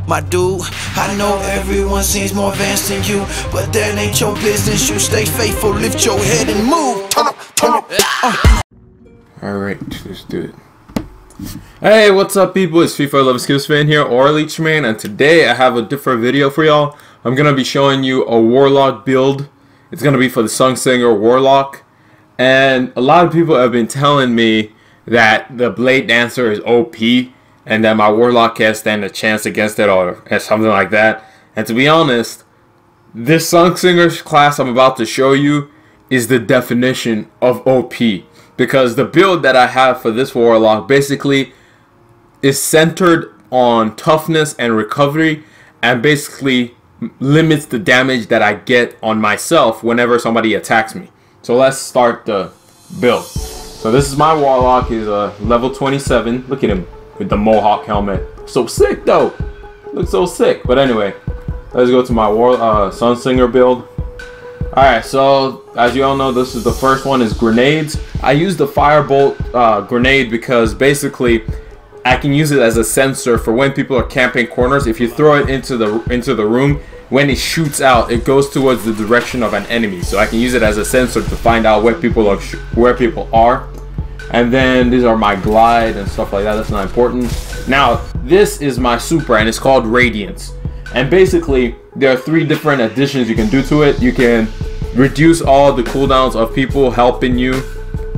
my dude. I know everyone seems more advanced than you, but that ain't your business. You stay faithful, lift your head and move. Turn up. Alright, let's do it. Hey, what's up people? It's FIFA 11 Skills Fan here, or Leechman, and today I have a different video for y'all. I'm gonna be showing you a Warlock build. It's gonna be for the SunSinger Warlock. And a lot of people have been telling me that the Blade Dancer is OP and that my Warlock can't stand a chance against it or something like that. And to be honest, this SunSinger class I'm about to show you is the definition of OP. Because the build that I have for this Warlock basically is centered on toughness and recovery, and basically limits the damage that I get on myself whenever somebody attacks me. So let's start the build. So this is my Warlock. He's a level 27. Look at him with the Mohawk helmet. So sick though. Looks so sick. But anyway, let's go to my SunSinger build. Alright, so as you all know, this is the first one is grenades. I use the firebolt grenade because basically I can use it as a sensor for when people are camping corners. If you throw it into the room, when it shoots out, it goes towards the direction of an enemy. So I can use it as a sensor to find out where people are. And then these are my glide and stuff like that. That's not important. Now this is my super, and it's called Radiance. And basically there are 3 different additions you can do to it. You can reduce all the cooldowns of people helping you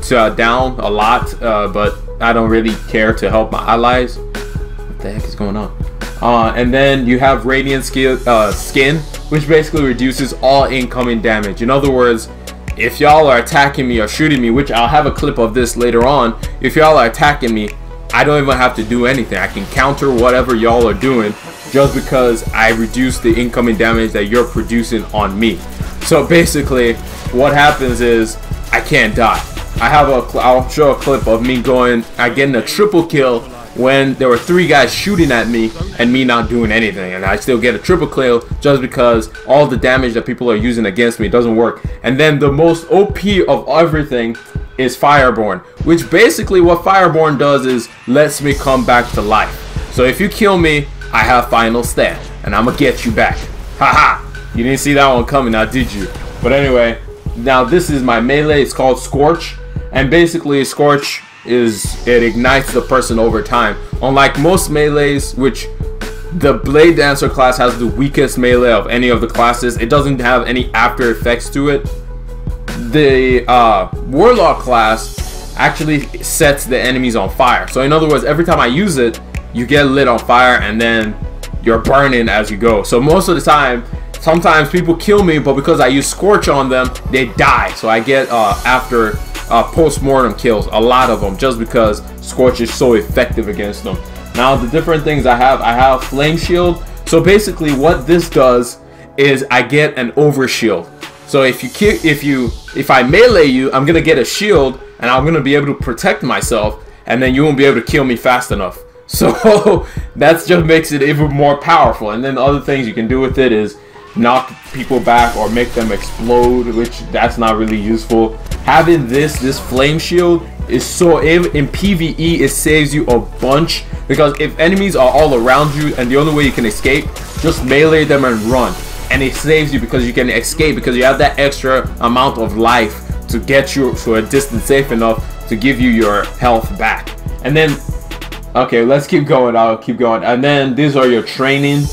to down a lot, but I don't really care to help my allies. What the heck is going on? And then you have Radiant skin, which basically reduces all incoming damage. In other words, if y'all are attacking me or shooting me, which I'll have a clip of this later on, if y'all are attacking me, I don't even have to do anything. I can counter whatever y'all are doing just because I reduce the incoming damage that you're producing on me. So basically what happens is I can't die. I'll show a clip of me getting a triple kill when there were 3 guys shooting at me and me not doing anything, and I still get a triple kill just because all the damage that people are using against me doesn't work. And then the most OP of everything is Fireborn, which basically what Fireborn does is lets me come back to life. So if you kill me, I have final stand and I'm gonna get you back. Haha, you didn't see that one coming now, did you? But anyway, now this is my melee. It's called Scorch, and basically Scorch it ignites the person over time. Unlike most melees, which the Blade Dancer class has the weakest melee of any of the classes, it doesn't have any after effects to it. The Warlock class actually sets the enemies on fire. So in other words, every time I use it, you get lit on fire and then you're burning as you go. So most of the time, sometimes people kill me, but because I use Scorch on them, they die. So I get after post-mortem kills, a lot of them, just because Scorch is so effective against them. Now the different things I have Flame Shield. So basically what this does is I get an overshield. So if I melee you, I'm gonna get a shield and I'm gonna be able to protect myself, and then you won't be able to kill me fast enough. So that just makes it even more powerful. And then the other things you can do with it is knock people back or make them explode, which that's not really useful. Having this flame shield is so in PvE, it saves you a bunch, because if enemies are all around you and the only way you can escape, just melee them and run, and it saves you because you can escape, because you have that extra amount of life to get you to a distance safe enough to give you your health back. And then okay, let's keep going. I'll keep going. And then these are your training.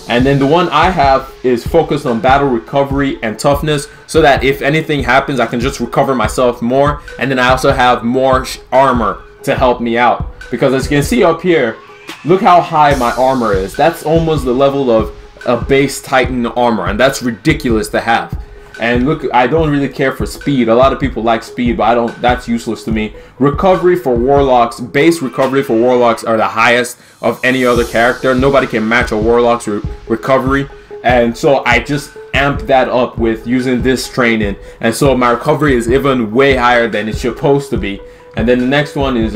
And then the one I have is focused on battle recovery and toughness, so that if anything happens, I can just recover myself more. And then I also have more armor to help me out, because as you can see up here, look how high my armor is. That's almost the level of a base Titan armor, and that's ridiculous to have. And look, I don't really care for speed. A lot of people like speed, but I don't. That's useless to me. Recovery for Warlocks, base recovery for Warlocks are the highest of any other character. Nobody can match a Warlock's recovery. And so I just amped that up with using this training. And so my recovery is even way higher than it's supposed to be. And then the next one is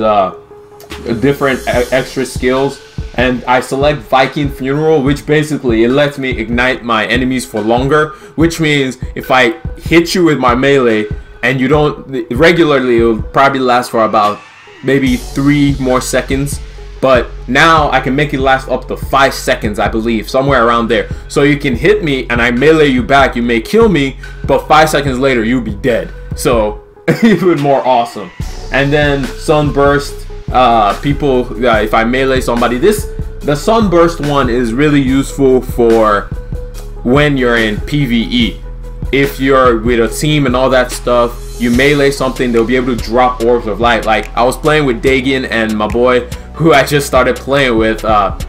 different extra skills. And I select Viking Funeral, which basically it lets me ignite my enemies for longer, which means if I hit you with my melee and you don't regularly, it will probably last for about maybe 3 more seconds. but now I can make it last up to 5 seconds, I believe, somewhere around there. So you can hit me and I melee you back, you may kill me, but 5 seconds later you'll be dead. So even more awesome. And then Sunburst, if I melee somebody, the Sunburst one is really useful for when you're in PvE. If you're with a team and all that stuff, you melee something, they'll be able to drop orbs of light. Like I was playing with Dagan and my boy who I just started playing with,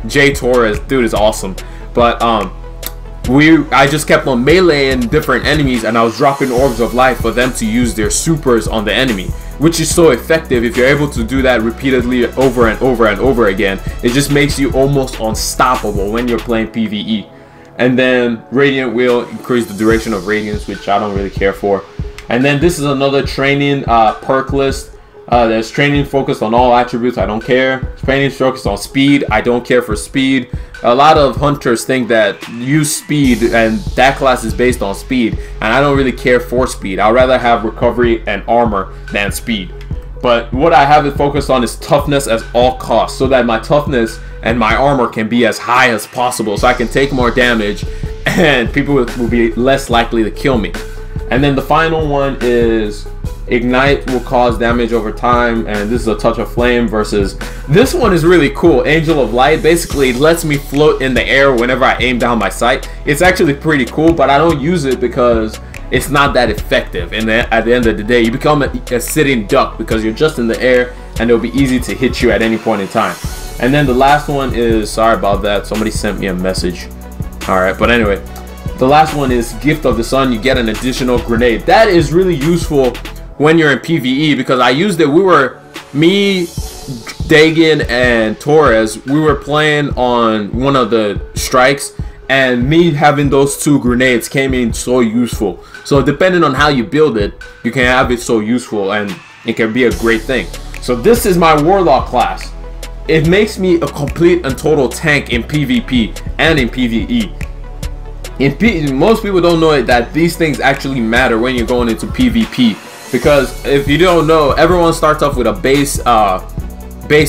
Jay Torres. Dude is awesome. But I just kept on meleeing different enemies, and I was dropping orbs of light for them to use their supers on the enemy, which is so effective. If you're able to do that repeatedly over and over and over again, it just makes you almost unstoppable when you're playing PvE. And then Radiant will increase the duration of Radiance, which I don't really care for. And then this is another training perk list. There's training focused on all attributes. I don't care. Training focused on speed. I don't care for speed. A lot of hunters think that use speed, and that class is based on speed, and I don't really care for speed. I'd rather have recovery and armor than speed. But what I have it focused on is toughness at all costs, so that my toughness and my armor can be as high as possible, so I can take more damage and people will be less likely to kill me. And then the final one is Ignite will cause damage over time, and this is a touch of flame versus this one is really cool. Angel of Light basically lets me float in the air whenever I aim down my sight. It's actually pretty cool, but I don't use it because it's not that effective, and at the end of the day you become a sitting duck because you're just in the air and it'll be easy to hit you at any point in time. And then the last one is, sorry about that, somebody sent me a message. Alright, but anyway, the last one is Gift of the Sun. You get an additional grenade. That is really useful when you're in PvE because I used it. Me, Dagan, and Torres, we were playing on one of the strikes, and me having those 2 grenades came in so useful. So depending on how you build it, you can have it so useful, and it can be a great thing. So this is my Warlock class. It makes me a complete and total tank in PvP and in PvE. Most people don't know that these things actually matter when you're going into PvP, because if you don't know, everyone starts off with a base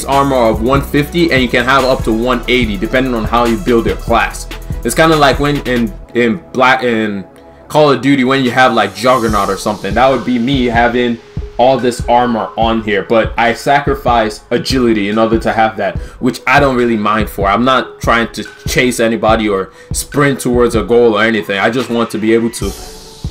armor of 150, and you can have up to 180 depending on how you build your class. It's kind of like when in Call of Duty, when you have like Juggernaut or something. That would be me having all this armor on here, but I sacrifice agility in order to have that, which I don't really mind for. I'm not trying to chase anybody or sprint towards a goal or anything. I just want to be able to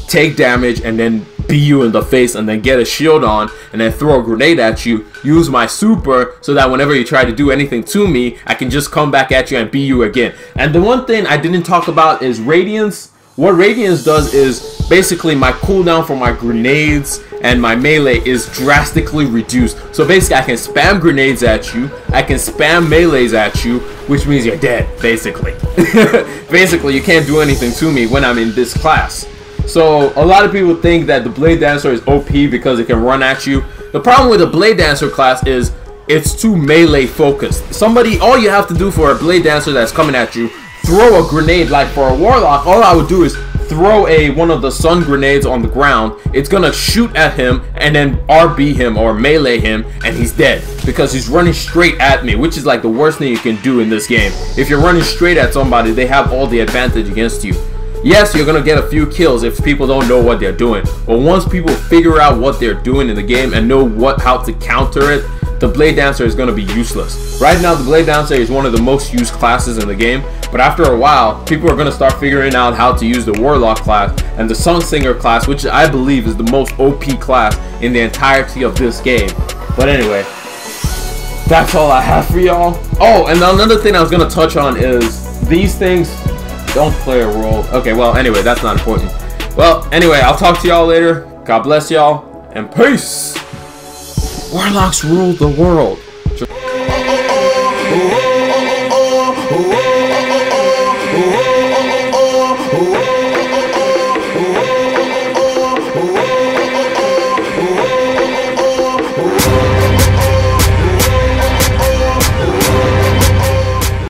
take damage and then beat you in the face, and then get a shield on, and then throw a grenade at you, use my super so that whenever you try to do anything to me, I can just come back at you and beat you again. And the one thing I didn't talk about is Radiance. What Radiance does is basically my cooldown for my grenades and my melee is drastically reduced. So basically I can spam grenades at you, I can spam melees at you, which means you're dead, basically. Basically you can't do anything to me when I'm in this class. So a lot of people think that the Blade Dancer is OP because it can run at you. The problem with the Blade Dancer class is it's too melee focused. All you have to do for a Blade Dancer that's coming at you, throw a grenade. Like for a Warlock, all I would do is throw one of the sun grenades on the ground. It's gonna shoot at him and then RB him or melee him, and he's dead because he's running straight at me, which is like the worst thing you can do in this game. If you're running straight at somebody, they have all the advantage against you. Yes, you're gonna get a few kills if people don't know what they're doing, but once people figure out what they're doing in the game and know how to counter it, the Blade Dancer is gonna be useless. Right now, the Blade Dancer is one of the most used classes in the game, but after a while, people are gonna start figuring out how to use the Warlock class and the SunSinger class, which I believe is the most OP class in the entirety of this game. But anyway, that's all I have for y'all. Oh, and another thing I was gonna touch on is these things don't play a role. Okay, well, anyway, that's not important. Well, anyway, I'll talk to y'all later. God bless y'all, and peace. Warlocks rule the world.